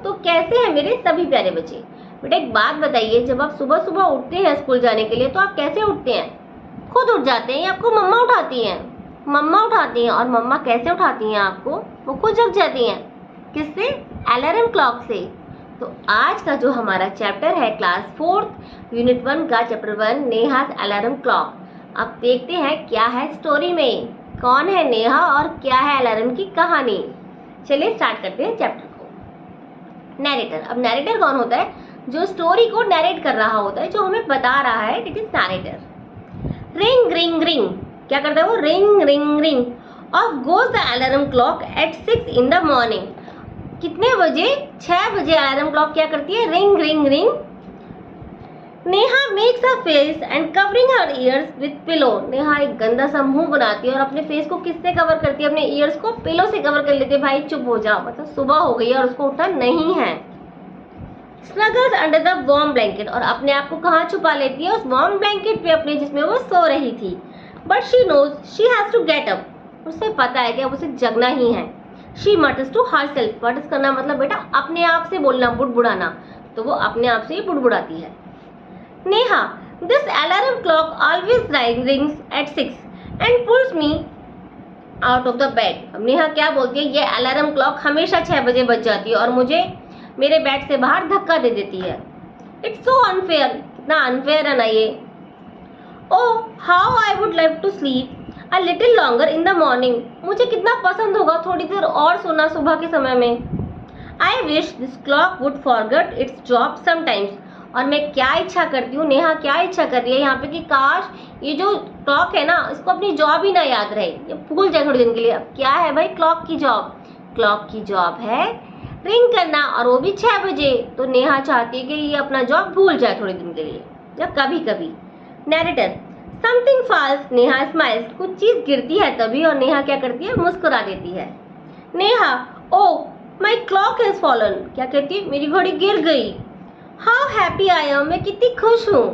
तो कैसे हैं मेरे सभी प्यारे बच्चे। बेटा एक बात बताइए, जब आप सुबह सुबह उठते हैं स्कूल जाने के लिए तो आप कैसे उठते हैं? खुद उठ जाते हैं या आपको मम्मा उठाती हैं? मम्मा उठाती हैं। और मम्मा कैसे उठाती हैं आपको? वो खुद जग जाती हैं। किससे? अलार्म क्लॉक से। तो आज का जो हमारा चैप्टर है क्लास 4 यूनिट 1 का चैप्टर 1 नेहा's अलार्म क्लॉक। अब देखते हैं क्या है स्टोरी में, कौन है नेहा और क्या है अलार्म की कहानी। चलिए स्टार्ट करते हैं चैप्टर को। नैरेटर। अब नैरेटर कौन होता है? जो स्टोरी को नैरेट कर रहा होता है, जो हमें बता रहा है, it is narrator. Ring ring ring, क्या करता है वो? Ring ring ring. Off goes the alarm clock at 6 in the morning। कितने बजे? 6 बजे अलार्म क्लॉक क्या करती है? Ring ring ring. Neha makes a face and covering her years with pillow. Neha एक गंदा सा मुंह बनाती है और अपने फेस को किससे कवर करती है? अपने ईयर्स को पिलो से कवर कर लेती है। भाई चुप हो जाओ, मतलब सुबह हो गई है और उसको उठना नहीं है। Snuggles under the warm blanket, और अपने आप को कहाँ छुपा लेती है? उस वार्म ब्लैंकेट पे अपने, जिसमें वो सो रही थी। But she knows she has to get up. उसे पता है कि अब उसे जगना ही है। She mutters to herself. Mutters करना मतलब बेटा अपने आप से बोलना, बुड़बुड़ाना। तो वो अपने आप से ही बुड़बुड़ाती है। Neha, this alarm clock always rings at 6 and pulls me out of the bed। अब नेहा क्या बोलती है? ये अलार्म क्लॉक हमेशा 6 बजे बज जाती है और मुझे मेरे बेड से बाहर धक्का दे देती है। It's so unfair. कितना अनफेयर है ना ये। Oh how I would love to sleep a little longer in the morning. मुझे कितना पसंद होगा थोड़ी देर और सोना सुबह के समय में। I wish this clock would forget it's job sometimes. और मैं क्या इच्छा करती हूँ, नेहा क्या इच्छा कर रही है यहाँ पे, कि काश ये जो क्लॉक है ना, इसको अपनी जॉब ही ना याद रहे, ये भूल जाए थोड़ी दिन के लिए। अब क्या है भाई क्लॉक की जॉब? क्लॉक की जॉब है रिंग करना, और वो भी 6 बजे। तो नेहा चाहती है कि ये अपना जॉब भूल जाए थोड़े दिन के लिए, या कभी कभी। Narrator. Something false, Neha smiles. कुछ चीज गिरती है तभी, और नेहा क्या करती है? मुस्कुरा देती है। नेहा, ओ माई क्लॉक हैज फॉलन। क्या कहती है? मेरी घड़ी गिर गई। हाउ हैप्पी आई एम, मैं कितनी खुश हूँ।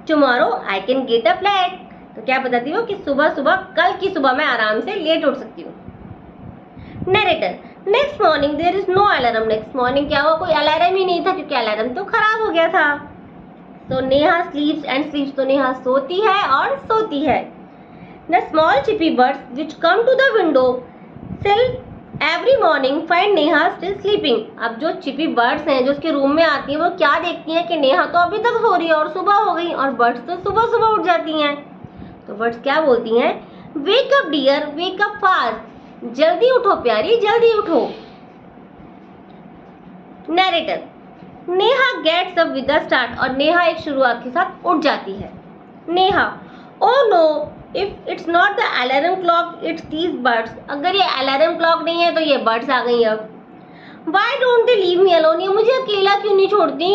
Tomorrow I can get up late. तो क्या बताती हूँ कि सुबह सुबह, कल की सुबह मैं आराम से लेट उठ सकती हूँ। Narrator. Next morning there is no alarm. Next morning क्या हुआ? कोई अलार्म ही नहीं था, क्योंकि अलार्म तो खराब हो गया था। तो नेहा स्लीप्स एंड स्लीप्स। तो नेहा सोती है और सोती है। The small chippy birds which come to the window sill every morning find Neha still sleeping. अब जो चिपी बर्ड्स हैं जो उसके रूम में आती हैं, वो क्या देखती हैं कि नेहा तो अभी तक सो रही है और सुबह हो गई, और बर्ड्स तो सुबह सुबह उठ जाती हैं। तो बर्ड्स क्या बोलती हैं? Wake up dear, wake up fast. जल्दी उठो प्यारी, जल्दी उठो। Narrator. Neha gets up with the start. और नेहा एक शुरुआत के साथ उठ जाती है। Neha, oh no if it's not the alarm clock it's these birds. अगर ये अलार्म क्लॉक नहीं है तो ये बर्ड्स आ गई। अब why don't they leave me alone, ये मुझे अकेला क्यों नहीं छोड़ती?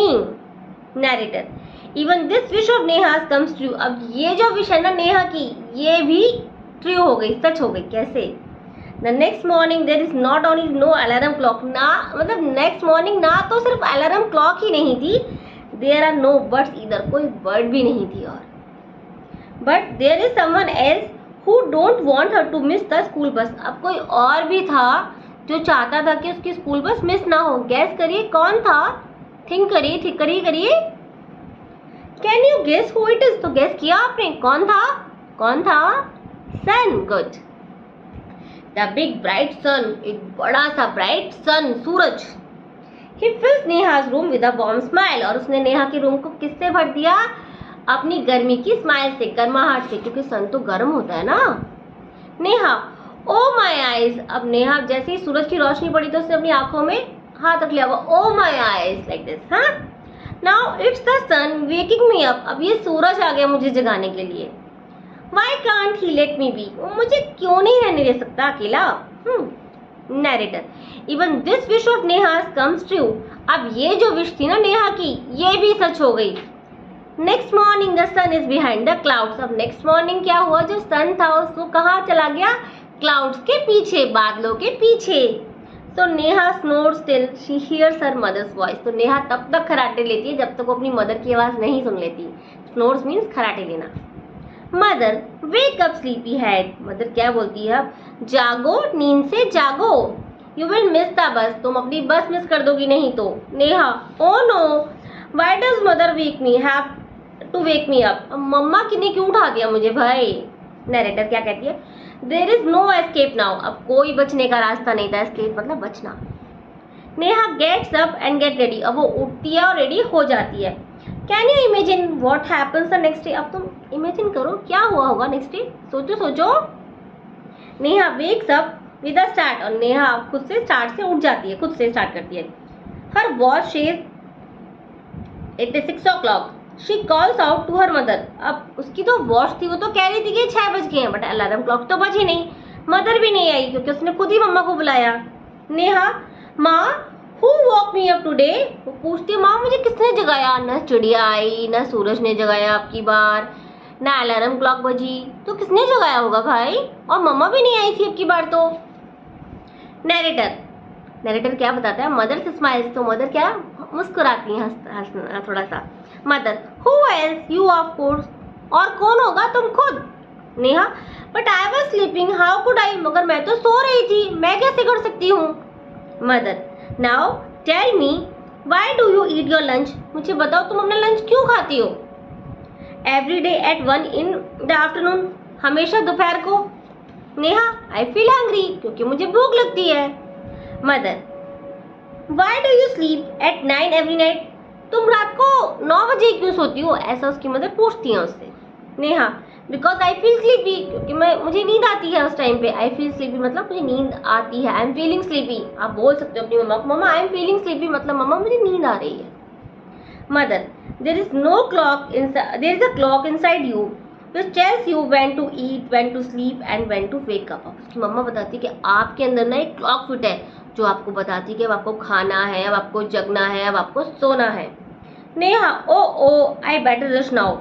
Narrator. Even this wish of Neha comes true. अब ये जो विश है ना नेहा की, ये भी ट्रू हो गई, सच हो गई। कैसे? The next morning there is not only no alarm clock. ना मतलब नेक्स्ट मॉर्निंग ना तो सिर्फ अलार्म क्लॉक ही नहीं थी, देयर आर नो बर्ड्स इधर, कोई बर्ड भी नहीं थी। और but there is someone else who don't want her to miss the school bus. अब कोई और भी था जो चाहता था कि उसकी स्कूल बस मिस ना हो। गैस करिए कौन था? थिंक करिए, थिंक करिए। Can you guess who it is? तो गेस किया आपने, कौन था? कौन था? Sun. Good. The big bright sun, एक बड़ा सा ब्राइट सन, सूरज। He fills Neha's room with a warm smile. और उसने नेहा के रूम को किससे भर दिया? अपनी गर्मी की स्माइल से, गर्माहट से, क्योंकि सन तो गर्म होता है ना। नेहा, ओ माई आईज। अब नेहा जैसे ही सूरज की रोशनी पड़ी तो उसने अपनी आंखों में हाथ रख लिया। Oh my eyes like this. हाँ, now it's the sun waking me up. अब ये सूरज आ गया मुझे जगाने के लिए। Why can't he let me be. मुझे क्यों नहीं रहने दे सकता अकेला? Narrator. Even this wish of Neha comes true. अब ये जो विश थी ना नेहा की, ये भी सच हो गई। Next morning the sun is behind the clouds. अब नेक्स्ट मॉर्निंग क्या हुआ? जो सन था उसको कहाँ चला गया? क्लाउड्स के पीछे, बादलों के पीछे। तो Neha snore still she hears her mother's voice. तो नेहा तब तक खराटे लेती है जब तक वो अपनी मदर की आवाज नहीं सुन लेती। स्नोर्स मीन्स खराटे लेना। Mother wake up sleepy head. Mother क्या बोलती है? अब जागो, नींद से जागो। यू विल मिस द बस, तुम अपनी बस मिस कर दोगी नहीं तो। Neha, oh no, why does mother wake me have to wake me up, मम्मा ने क्यों उठा दिया मुझे भाई। नरेटर क्या कहती है, there is no escape now, अब कोई बचने का रास्ता नहीं था, एस्केप मतलब बचना। Neha gets up and get ready, अब वो उठती है और रेडी हो जाती है। Can you imagine what happens the next day, अब तुम इमेजिन करो क्या हुआ होगा नेक्स्ट डे, सोचो सोचो। Neha wakes up with a start, और नेहा खुद से स्टार्ट से उठ जाती है, खुद से स्टार्ट करती है। Her watch says it is 6 o'clock, she calls out to her mother, अब उसकी तो वॉच थी, वो तो कह रही थी कि 6 बज गए हैं, बट अलार्म क्लॉक तो बजी नहीं, मदर भी नहीं आई क्योंकि उसने खुद ही मम्मा को बुलाया। नेहा, माँ who walk me up today, वो पूछती है माँ मुझे किसने जगाया, न चिड़िया आई, न सूरज ने जगाया आपकी बार, ना अलार्म क्लॉक बजी, तो किसने जगाया होगा भाई, और मम्मा भी नहीं आई थी अब की बार तो। नरेटर क्या बताता है, मदर स्माइल्स, तो मदर क्या मुस्कुराती हैं थोड़ा सा। Mother, who else, you of course, और कौन होगा, तुम खुद। Neha, but I was sleeping, how could I, मगर मैं तो सो रही थी, मैं कैसे कर सकती हूँ। Mother, now tell me why do you eat your lunch, मुझे बताओ तुम अपना लंच क्यों खाती हो। Every day at 1 in the afternoon, हमेशा दोपहर को। नेहा, आई फील हंग्री, क्योंकि मुझे भूख लगती है। Mother, why do you sleep at 9 every night, तुम रात को 9 बजे क्यों सोती हो, ऐसा उसकी मदर पूछती है उससे। Neha, because I feel sleepy, क्योंकि मुझे नींद आती है उस टाइम पे, आई फील स्लीपी मतलब मुझे नींद आती है, आई एम फीलिंग स्लीपी, आप बोल सकते हो अपनी मम्मा को, मम्मा आई एम फीलिंग स्लीपी मतलब मम्मा मुझे नींद आ रही है। Mother, there is a clock inside you which tells you when to eat, when to sleep and when to wake up, उसकी मम्मा बताती है कि आपके अंदर ना एक क्लॉक फिट है जो आपको बताती है कि अब आपको खाना है, अब आपको जगना है, अब आपको सोना है। नेहा, ओ आई बेटर रश नाउ,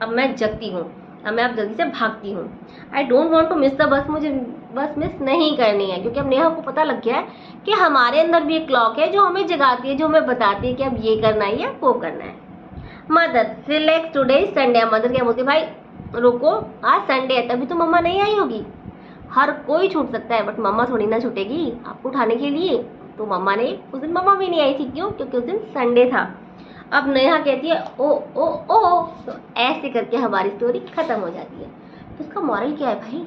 अब मैं जगती हूँ, अब मैं जल्दी से भागती हूँ। I don't want to miss the bus, मुझे बस मिस नहीं करनी है, क्योंकि अब नेहा को पता लग गया है कि हमारे अंदर भी एक क्लॉक है जो हमें जगाती है, जो हमें बताती है कि अब ये करना है या वो करना है। Mother, relax today Sunday, mother क्या बोलती है, भाई रुको आज संडे है, तभी तो मम्मा नहीं आई होगी। हर कोई छूट सकता है बट मम्मा थोड़ी ना छूटेगी आपको उठाने के लिए, तो मम्मा ने उस दिन मम्मा भी नहीं आई थी, क्यों, क्योंकि उस दिन संडे था। अब नेहा कहती है ओ ओ ओ, तो ऐसे करके हमारी स्टोरी खत्म हो जाती है। तो इसका मॉरल क्या है भाई,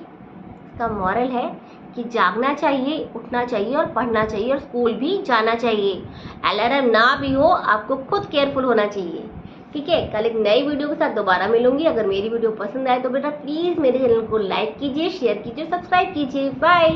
इसका मॉरल है कि जागना चाहिए, उठना चाहिए और पढ़ना चाहिए और स्कूल भी जाना चाहिए। अलार्म ना भी हो, आपको खुद केयरफुल होना चाहिए। ठीक है, कल एक नई वीडियो के साथ दोबारा मिलूंगी। अगर मेरी वीडियो पसंद आए तो बेटा प्लीज़ मेरे चैनल को लाइक कीजिए, शेयर कीजिए, सब्सक्राइब कीजिए। बाय।